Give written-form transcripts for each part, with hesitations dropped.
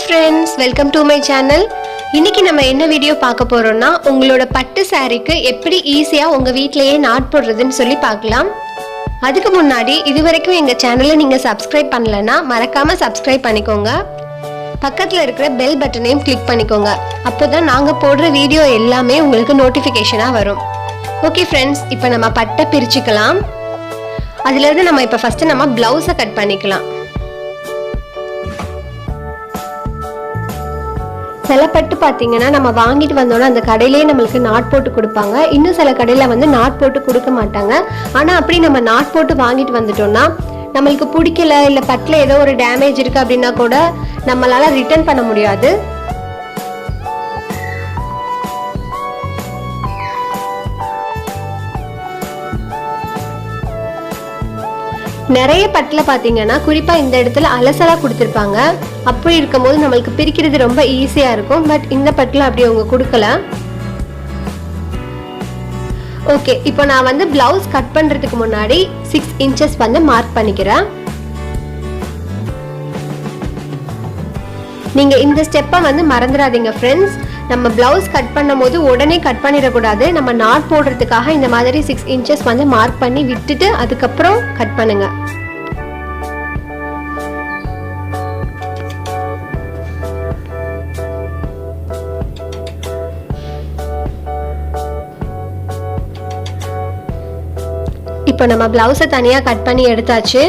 friends, welcome to my channel. இன்னைக்கு நம்ம என்ன வீடியோ பார்க்க போறோம்னா உங்களோட பட்டு சாரிக்கு எப்படி ஈஸியா உங்க வீட்லயே நாட் போடுறதுன்னு சொல்லி பார்க்கலாம். அதுக்கு முன்னாடி இதுவரைக்கும் எங்க சேனலை நீங்க சப்ஸ்கிரைப் பண்ணலனா மறக்காம சப்ஸ்கிரைப் பண்ணிக்கோங்க. பக்கத்துல இருக்கிற பெல் பட்டனையும் கிளிக் பண்ணிக்கோங்க. அப்போதான் நாங்க போடுற வீடியோ எல்லாமே உங்களுக்கு நோட்டிஃபிகேஷனா வரும். ஓகே फ्रेंड्स, இப்போ நம்ம பட்டை பிரிச்சுக்கலாம். அதில இருந்து நம்ம இப்போ ஃபர்ஸ்ட் நம்ம ப்ளவுஸை கட் பண்ணிக்கலாம். சில பட்டு பார்த்தீங்கன்னா நம்ம வாங்கிட்டு வந்தோன்னா அந்த கடையிலேயே நம்மளுக்கு நாட் போட்டு கொடுப்பாங்க. இன்னும் சில கடையில் வந்து நாட் போட்டு கொடுக்க மாட்டாங்க. ஆனால் அப்படி நம்ம நாட் போட்டு வாங்கிட்டு வந்துட்டோம்னா நம்மளுக்கு பிடிக்கல, இல்லை பட்டில் ஏதோ ஒரு டேமேஜ் இருக்குது அப்படின்னா கூட நம்மளால் ரிட்டர்ன் பண்ண முடியாது. நிறைய பட்டில் பார்த்தீங்கன்னா குறிப்பாக இந்த இடத்துல அலசலாக கொடுத்துருப்பாங்க. அப்படி இருக்கும்போது நம்மளுக்கு பிரிக்கிறது ரொம்ப ஈஸியாக இருக்கும். பட் இந்த பட்டில் அப்படி அவங்க கொடுக்கல. ஓகே, இப்போ நான் வந்து பிளவுஸ் கட் பண்ணுறதுக்கு முன்னாடி 6 இன்ச்சஸ் வந்து மார்க் பண்ணிக்கிறேன். நீங்கள் இந்த ஸ்டெப்பை வந்து மறந்துடாதீங்க ஃப்ரெண்ட்ஸ். நம்ம பிளவுஸ் கட் பண்ணும் போது உடனே கட் பண்ணிடக்கூடாது. நம்ம நாட் போடுறதுக்காக இந்த மாதிரி 6 இன்ச்சஸ் வந்து மார்க் பண்ணி விட்டுட்டு அதுக்கப்புறம் கட் பண்ணுங்க. இப்போ நம்ம பிளவுஸை தனியாக கட் பண்ணி எடுத்தாச்சு.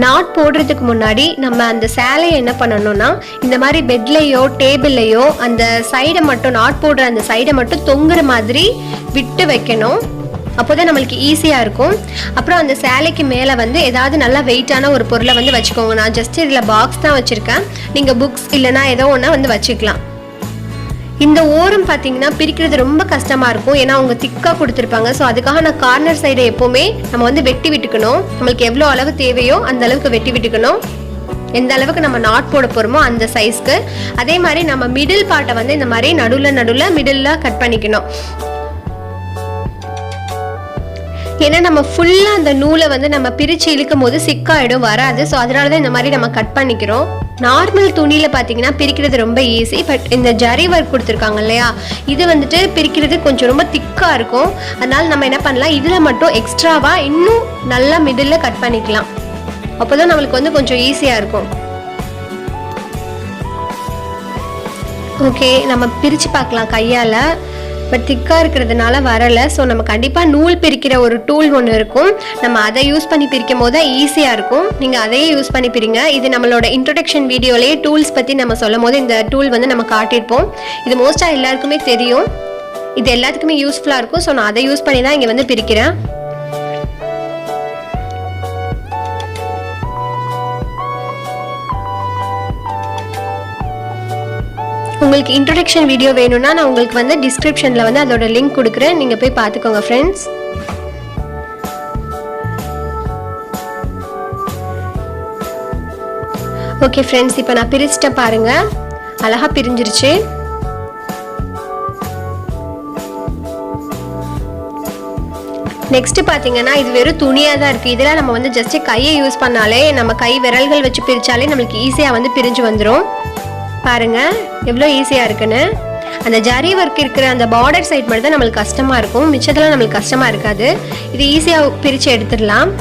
நாட் போடுறதுக்கு முன்னாடி நம்ம அந்த சேலையை என்ன பண்ணணும்னா இந்த மாதிரி பெட்லேயோ டேபிள்லையோ அந்த சைடை மட்டும் நாட் போடுற அந்த சைடை மட்டும் தொங்குற மாதிரி விட்டு வைக்கணும். அப்போதான் நம்மளுக்கு ஈஸியாக இருக்கும். அப்புறம் அந்த சேலைக்கு மேலே வந்து ஏதாவது நல்லா வெயிட்டான ஒரு பொருளை வந்து வச்சுக்கோங்க. நான் ஜஸ்ட் இதில் பாக்ஸ் தான் வச்சுருக்கேன். நீங்கள் புக்ஸ் இல்லைனா ஏதோ ஒன்று வந்து வச்சுக்கலாம். இந்த ஓரம் பார்த்தீங்கன்னா பிரிக்கிறது ரொம்ப கஷ்டமாக இருக்கும். ஏன்னா அவங்க திக்காக கொடுத்துருப்பாங்க. ஸோ அதுக்காக நான் கார்னர் சைடை எப்போவுமே நம்ம வந்து வெட்டி விட்டுக்கணும். நம்மளுக்கு எவ்வளோ அளவு தேவையோ அந்த அளவுக்கு வெட்டி விட்டுக்கணும். எந்த அளவுக்கு நம்ம நாட் போட போகிறோமோ அந்த சைஸ்க்கு. அதே மாதிரி நம்ம மிடில் பார்ட்டை வந்து இந்த மாதிரி நடுவில் மிடில் கட் பண்ணிக்கணும். ஏன்னா நம்ம ஃபுல்லாக அந்த நூலை வந்து நம்ம பிரித்து இழுக்கும் போது சிக்காயிடும், வராது. ஸோ அதனால தான் இந்த மாதிரி நம்ம கட் பண்ணிக்கிறோம். நார்மல் துணியில் பார்த்தீங்கன்னா பிரிக்கிறது ரொம்ப ஈஸி. பட் இந்த ஜரி ஒர்க் கொடுத்துருக்காங்க இல்லையா, இது வந்துட்டு பிரிக்கிறது கொஞ்சம் ரொம்ப திக்காக இருக்கும். அதனால நம்ம என்ன பண்ணலாம், இதில் மட்டும் எக்ஸ்ட்ராவாக இன்னும் நல்லா மிடில் கட் பண்ணிக்கலாம். அப்போ தான் நம்மளுக்கு வந்து கொஞ்சம் ஈஸியாக இருக்கும். ஓகே, நம்ம பிரித்து பார்க்கலாம் கையால். பட் திக்காக இருக்கிறதுனால வரலை. ஸோ நம்ம கண்டிப்பாக நூல் பிரிக்கிற ஒரு டூல் ஒன்று இருக்கும். நம்ம அதை யூஸ் பண்ணி பிரிக்கும் போது தான் ஈஸியாக இருக்கும். நீங்கள் அதையே யூஸ் பண்ணி பிரிங்க. இது நம்மளோட இன்ட்ரோடக்ஷன் வீடியோலேயே டூல்ஸ் பற்றி நம்ம சொல்லும் போது இந்த டூல் வந்து நம்ம காட்டியிருப்போம். இது மோஸ்ட்டாக எல்லாருக்குமே தெரியும். இது எல்லாத்துக்குமே யூஸ்ஃபுல்லாக இருக்கும். ஸோ நான் அதை யூஸ் பண்ணி தான் இங்கே வந்து பிரிக்கிறேன். உங்களுக்கு இன்ட்ரோடக்ஷன் வீடியோ வேணும்னா நான் உங்களுக்கு வந்து டிஸ்கிரிப்ஷனில் வந்து அதோட லிங்க் கொடுக்குறேன். நீங்கள் போய் பார்த்துக்கோங்க ஃப்ரெண்ட்ஸ். ஓகே ஃப்ரெண்ட்ஸ், இப்போ நான் பிரிச்சுட்டேன் பாருங்கள். அழகாக பிரிஞ்சிருச்சு. நெக்ஸ்ட் பார்த்தீங்கன்னா இது வெறும் துணியாக தான் இருக்குது. இதெல்லாம் நம்ம வந்து ஜஸ்ட்டு கையை யூஸ் பண்ணாலே, நம்ம கை விரல்கள் வச்சு பிரித்தாலே நம்மளுக்கு ஈஸியாக வந்து பிரிஞ்சு வந்துடும். பாருங்க எவ்வளோ ஈஸியாக இருக்குன்னு. அந்த ஜரி ஒர்க் இருக்கிற அந்த பார்டர் சைட் மட்டும் தான் நம்மளுக்கு கஷ்டமாக இருக்கும். மிச்சத்தில் நம்மளுக்கு கஷ்டமாக இருக்காது. இது ஈஸியாக பிரித்து எடுத்துடலாம்.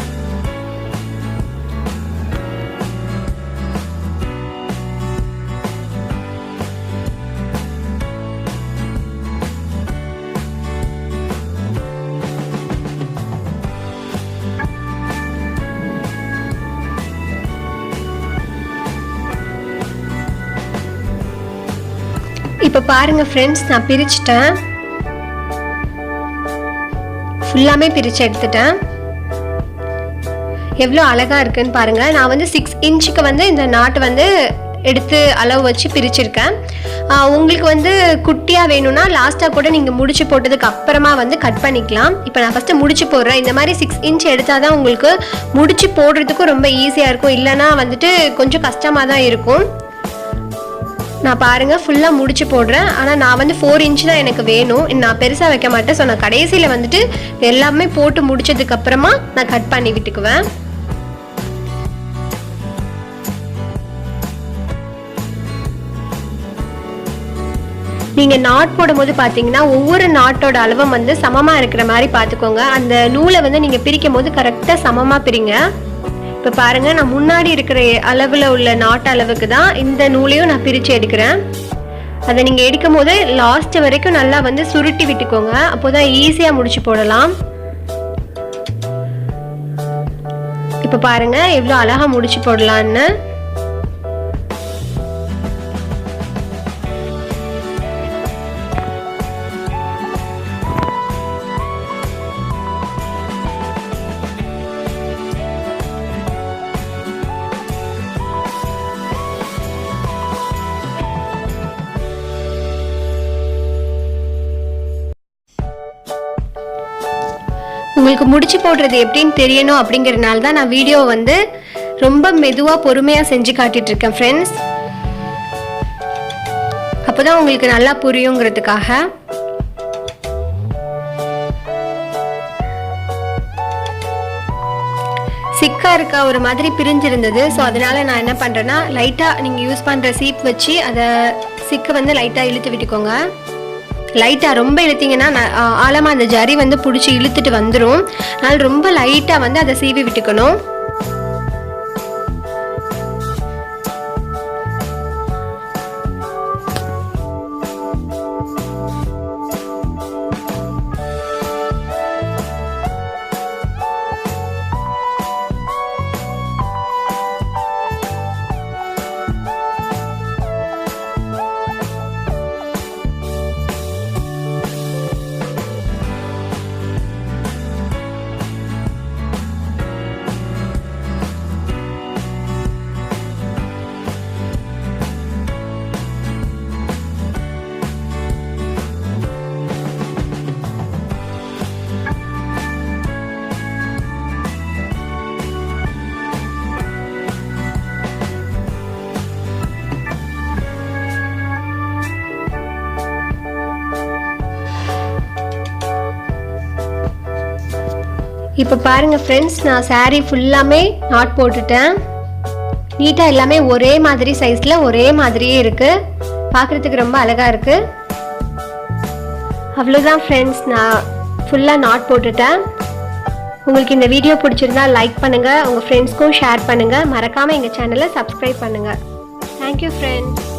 இப்போ பாருங்க ஃப்ரெண்ட்ஸ், நான் பிரிச்சுட்டேன். ஃபுல்லாமே பிரித்து எடுத்துட்டேன். எவ்வளோ அழகாக இருக்குன்னு பாருங்கள். நான் வந்து 6 இன்ச்சுக்கு வந்து இந்த நாட்டு வந்து எடுத்து அளவு வச்சு பிரிச்சிருக்கேன். உங்களுக்கு வந்து குட்டியாக வேணும்னா லாஸ்ட்டாக கூட நீங்கள் முடிச்சு போட்டதுக்கு அப்புறமா வந்து கட் பண்ணிக்கலாம். இப்போ நான் ஃபஸ்ட்டு முடிச்சு போடுறேன். இந்த மாதிரி 6 இன்ச் எடுத்தால் தான் உங்களுக்கு முடிச்சு போடுறதுக்கும் ரொம்ப ஈஸியாக இருக்கும். இல்லைனா வந்துட்டு கொஞ்சம் கஷ்டமாக தான் இருக்கும். நான் பாருங்கள் ஃபுல்லாக முடிச்சு போடுறேன். ஆனால் நான் வந்து 4 இன்ச் தான் எனக்கு வேணும். நான் பெருசாக வைக்க மாட்டேன். ஸோ நான் கடைசியில் வந்துட்டு எல்லாமே போட்டு முடிச்சதுக்கப்புறமா நான் கட் பண்ணி விட்டுக்குவேன். நீங்கள் நாட் போடும்போது பார்த்தீங்கன்னா ஒவ்வொரு நாட்டோட அளவும் வந்து சமமாக இருக்கிற மாதிரி பார்த்துக்கோங்க. அந்த நூலை வந்து நீங்கள் பிரிக்கும் போது கரெக்டாக சமமாக பிரிங்க. இப்போ பாருங்கள், நான் முன்னாடி இருக்கிற அளவில் உள்ள நாட்டு அளவுக்கு தான் இந்த நூலையும் நான் பிரித்து எடுக்கிறேன். அதை நீங்கள் எடுக்கும் போது லாஸ்ட் வரைக்கும் நல்லா வந்து சுருட்டி விட்டுக்கோங்க. அப்போ தான் ஈஸியாக முடிச்சு போடலாம். இப்போ பாருங்கள் எவ்வளோ அழகாக முடிச்சு போடலான்னு. உங்களுக்கு முடிச்சு போடுறது எப்படின்னு தெரியணும் அப்படிங்கிறதுனால தான் நான் வீடியோ வந்து ரொம்ப மெதுவாக பொறுமையாக செஞ்சு காட்டிட்டு இருக்கேன் ஃப்ரெண்ட்ஸ். அப்போதான் உங்களுக்கு நல்லா புரியுங்கிறதுக்காக. சிக்கா இருக்கா ஒரு மாதிரி பிரிஞ்சிருந்தது. ஸோ அதனால நான் என்ன பண்ணுறேன்னா லைட்டாக நீங்கள் யூஸ் பண்ணுற சீப் வச்சு அதை சிக்கை வந்து லைட்டாக இழுத்து விட்டுக்கோங்க. லைட்டாக ரொம்ப இழுத்தீங்கன்னா ஆழமாக அந்த ஜரி வந்து பிடிச்சி இழுத்துட்டு வந்துடும். அதனால் ரொம்ப லைட்டாக வந்து அதை சீவி விட்டுக்கணும். இப்போ பாருங்கள் ஃப்ரெண்ட்ஸ், நான் சாரீ ஃபுல்லாமே நாட் போட்டுட்டேன். நீட்டாக எல்லாமே ஒரே மாதிரி சைஸில் ஒரே மாதிரியே இருக்குது. பார்க்குறதுக்கு ரொம்ப அழகாக இருக்குது. அவ்வளோதான் ஃப்ரெண்ட்ஸ், நான் ஃபுல்லாக நாட் போட்டுட்டேன். உங்களுக்கு இந்த வீடியோ பிடிச்சிருந்தா லைக் பண்ணுங்கள், உங்கள் ஃப்ரெண்ட்ஸ்க்கும் ஷேர் பண்ணுங்கள். மறக்காமல் எங்கள் சேனலை சப்ஸ்கிரைப் பண்ணுங்கள். Thank you friends.